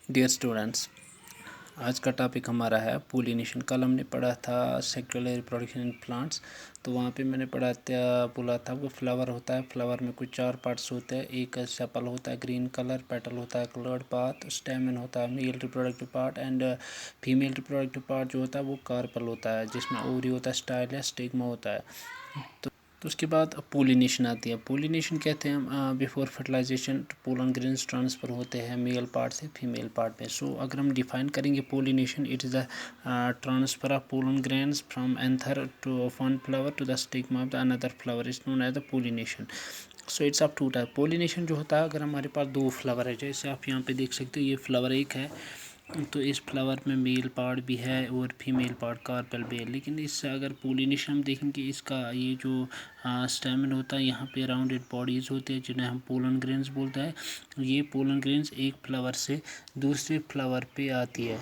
Dear students, आज का topic हमारा है पोलिनेशन। कल हमने पढ़ा था सेक्सुअल रिप्रोडक्शन इन प्लांट्स। तो वहाँ पे मैंने बोला था वो फ्लावर होता है। फ्लावर में कुछ 4 पार्ट्स होते हैं। एक सेपल होता है ग्रीन कलर, पेटल होता है कलर्ड पार्ट, स्टेमन होता है male reproductive part and female reproductive part जो होता है वो कार्पल होता है, जिसमें ओवरी होता है, स्टाइल या स्टिग्मा होता है। तो उसके बाद पोलिनेशन आती है। पोलिनेशन कहते हैं हम before fertilisation pollen grains transfer होते हैं मेल पार्ट से फीमेल पार्ट में। सो अगर हम डिफाइन करेंगे pollination, it is the transfer of pollen grains from anther to one flower to the stigma of the another flower is known as the pollination. So it's of 2 type. Pollination जो होता है, अगर हमारे पास 2 flower है, जैसे आप यहाँ पे देख सकते हो, ये फ्लावर एक है, तो इस फ्लावर में मेल पार्ट भी है और फीमेल पार्ट कार्पेल भी है। लेकिन इससे अगर पोलिनेशन हम देखेंगे, इसका ये जो स्टेमन होता है, यहाँ पे राउंडेड बॉडीज़ होते हैं जिन्हें हम पोलन ग्रेन्स बोलते हैं। ये पोलन ग्रेन्स एक फ्लावर से दूसरे फ्लावर पे आती है,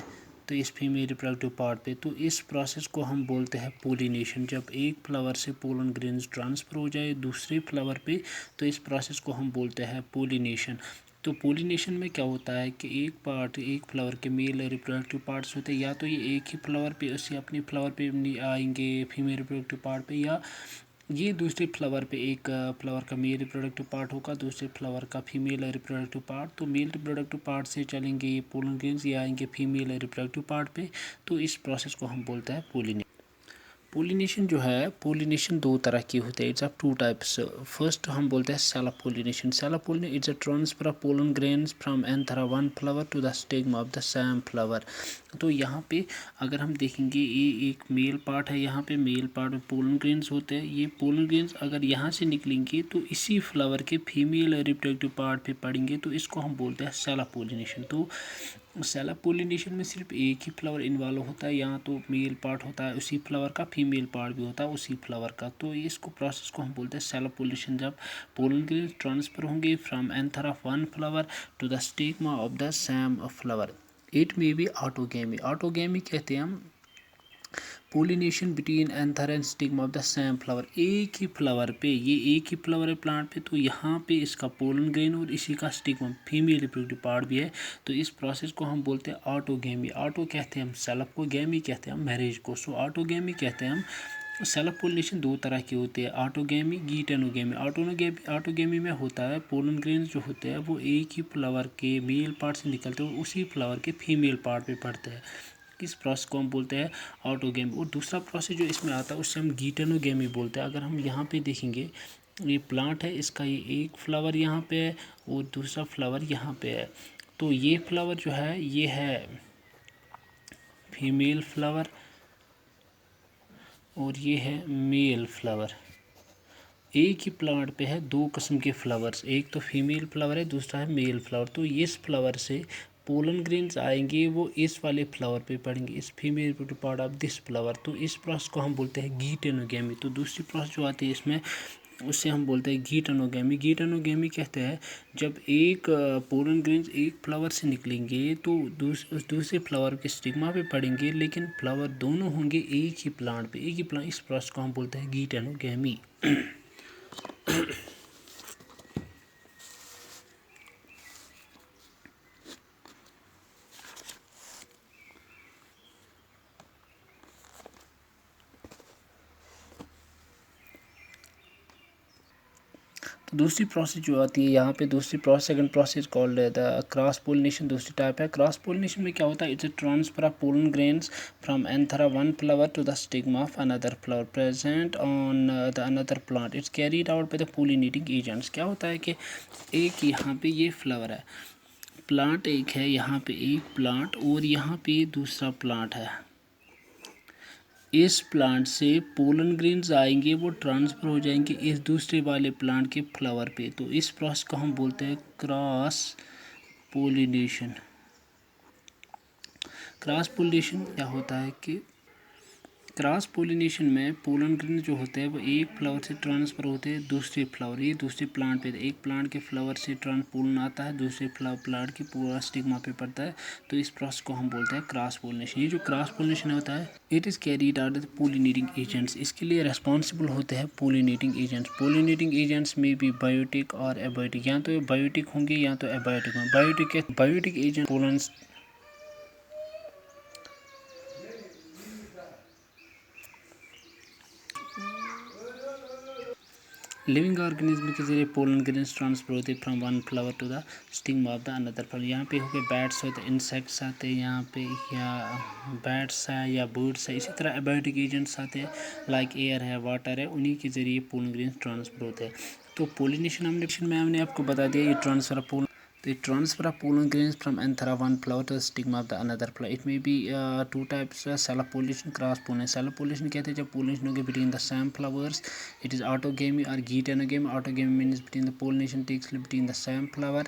तो इस फीमेल रिप्रोडक्टिव पार्ट पे। तो इस प्रोसेस को हम बोलते हैं पोलिनेशन। जब एक फ्लावर से पोलन ग्रेन्स ट्रांसफ़र हो जाए दूसरे फ्लावर पे, तो इस प्रोसेस को हम बोलते हैं पोलिनेशन। तो पोलिनेशन में क्या होता है कि एक फ्लावर के मेल रिप्रोडक्टिव पार्ट्स होते हैं, या तो ये एक ही फ्लावर पे उसे अपने फ्लावर पे आएंगे फीमेल रिप्रोडक्टिव पार्ट पे, या ये दूसरे फ्लावर पे एक फ्लावर का मेल रिप्रोडक्टिव पार्ट होगा, दूसरे फ्लावर का फीमेल रिप्रोडक्टिव पार्ट। तो मेल रिप्रोडक्टिव पार्ट से चलेंगे ये पोलन ग्रेन्स, ये आएंगे फीमेल रिप्रोडक्टिव पार्ट पे। तो इस प्रोसेस को हम बोलते हैं पोलिनेशन। पोलिनेशन जो है, पोलिनेशन 2 तरह की होते हैं। It's of 2 types. फर्स्ट हम बोलते हैं self pollination. Self pollination it's a transfer of pollen grains from anther one flower to the stigma of the same flower. तो यहाँ पे अगर हम देखेंगे, ये एक मेल पार्ट है, यहाँ पे मेल पार्ट में पोलन ग्रेन्स होते हैं। ये पोलन ग्रेन्स अगर यहाँ से निकलेंगे तो इसी फ्लावर के फीमेल रिप्रोडक्टिव पार्ट पे पड़ेंगे, तो इसको हम बोलते हैं सेल्फ पोलिनेशन। तो सेल्फ पोलिनेशन में सिर्फ एक ही फ्लावर इन्वॉल्व होता है, यहाँ तो मेल पार्ट होता है उसी फ्लावर का, फीमेल पार्ट भी होता है उसी फ्लावर का। तो इसको प्रोसेस को हम बोलते हैं सेल्फ पोलिनेशन। जब पोलन ग्रेन्स ट्रांसफर होंगे from anther of one flower to the stigma of the same flower. It may be autogamy. Autogamy कहते हैं हम pollination between anther and stigma of the same flower. एक ही flower पे, ये एक ही फ्लावर है प्लांट पे, तो यहाँ पे इसका पोलन ग्रेन और इसी का स्टिग्मा फीमेल रिप्रोडक्टिव पार्ट भी है। तो इस प्रोसेस को हम बोलते हैं ऑटोगेमी। ऑटो कहते हैं हम सेल्फ को, गेमी कहते हैं हम मैरिज को। सो ऑटोगेमी कहते हैं हम। सेल्फ पोलिनेशन 2 तरह की होती है, ऑटोगेमी, गीटेनोगेमी। ऑटोगेमी में होता है पोलन ग्रेन्स जो होते हैं वो एक ही फ्लावर के मेल पार्ट से निकलते हैं, उसी फ्लावर के फीमेल पार्ट पे पड़ते हैं। इस प्रोसेस को हम बोलते हैं ऑटोगेमी। और दूसरा प्रोसेस जो इसमें आता है उससे हम गीटेनोगेमी बोलते हैं। अगर हम यहाँ पे देखेंगे, ये प्लांट है, इसका ये एक फ्लावर यहाँ पे है और दूसरा फ्लावर यहाँ पे है। तो ये फ्लावर जो है ये है फीमेल फ्लावर और ये है मेल फ्लावर। एक ही प्लांट पे है 2 किस्म के फ्लावर्स, एक तो फीमेल फ्लावर है, दूसरा है मेल फ्लावर। तो इस फ्लावर से पोलन ग्रेन्स आएंगे, वो इस वाले फ्लावर पे पड़ेंगे, इस female reproductive part of this flower. तो इस प्रोसेस को हम बोलते हैं गीटेनोगेमी। तो दूसरी प्रोसेस जो आती है इसमें, उससे हम बोलते हैं गीटेनोगेमी। गीटेनोगेमी कहते हैं जब एक पोलन ग्रेन्स एक फ्लावर से निकलेंगे तो दूसरे फ्लावर के स्टिग्मा पे पड़ेंगे, लेकिन फ्लावर दोनों होंगे एक ही प्लांट पे, एक ही प्लांट। इस प्रोसेस को हम बोलते हैं गीटेनोगेमी। दूसरी प्रोसेस जो आती है यहाँ पे, दूसरी process, second process called the cross pollination. दूसरी टाइप है क्रॉस पोलिनेशन में क्या होता है, it's a transfer of pollen grains from anther one flower to the stigma of another flower present on the another plant. It's carried out by the pollinating agents. क्या होता है कि एक यहाँ पे ये फ्लावर है, प्लांट एक है, यहाँ पे एक प्लांट और यहाँ पे दूसरा प्लांट है। इस प्लांट से पोलन ग्रेन्स आएंगे, वो ट्रांसफ़र हो जाएंगे इस दूसरे वाले प्लांट के फ्लावर पे। तो इस प्रोसेस को हम बोलते हैं क्रॉस पोलिनेशन। क्रॉस पोलिनेशन क्या होता है कि क्रॉस पोलिनेशन में पोलन ग्रेन जो होते हैं वो एक फ्लावर से ट्रांसफ़र होते हैं दूसरे फ्लावर, ये दूसरे प्लांट पे। एक प्लांट के फ्लावर से पोलन आता है, दूसरे प्लांट की पूरा स्टिग्मा पे पड़ता है। तो इस प्रोसेस को हम बोलते हैं क्रॉस पोलिनेशन। ये जो क्रॉस पोलिनेशन होता है, it is carried out the pollinating agents. इसके लिए रेस्पॉन्सिबल होते हैं पोलिनेटिंग एजेंट्स। पोलिनेटिंग एजेंट्स में भी बायोटिक और एबायोटिक, या तो बायोटिक होंगे या तो एबायोटिक होंगे। Biotic agent pollen living organism के जरिए पोलन ग्रेन्स ट्रांसफर होते from one flower to the stigma of the another flower. यहाँ पे हो गए बैट्स होते, इंसेक्ट्स आते हैं यहाँ पे, या बैट्स है या बर्ड्स है। इसी तरह एबायोटिक एजेंट्स आते हैं लाइक एयर है, वाटर है, उन्हीं के जरिए पोलन ग्रेन्स ट्रांसफर होते हैं। तो पोलिनेशन हमने आपको बता दिया, ये transfer of pollen. The transfer of pollen grains from anthera one flower to the stigma of the another flower. It may be two types: self pollination, cross pollination. Self pollination कहते हैं जब pollination हो गया between the same flowers. It is autogamy or geitonogamy. Autogamy means between the pollination takes place between the same flower.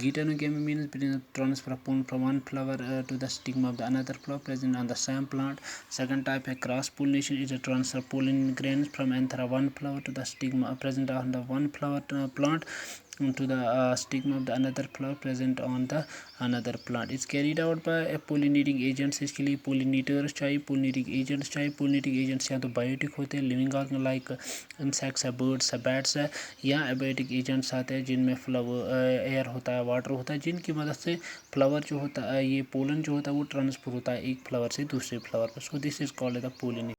Geitonogamy means between the transfer of pollen from one flower to the stigma of the another flower present on the same plant. Second type है cross pollination. It is a transfer of pollen grains from anthera one flower to the stigma present on the one flower plant to the stigma of the another flower present on the another plant. It's carried out by pollinating agents. इसके लिए pollinators चाहिए, pollinating agents चाहिए. pollinating agents या तो biotic होते हैं, living organ like insects है, birds है, बैट्स है, या एबायोटिक एजेंट्स आते हैं जिनमें फ्लावर एयर होता है, वाटर होता है, जिनकी मदद से फ्लावर जो होता है, ये पोलन जो होता है वो ट्रांसफर होता है एक फ्लावर से दूसरे फ्लावर पर. So this is called the pollination.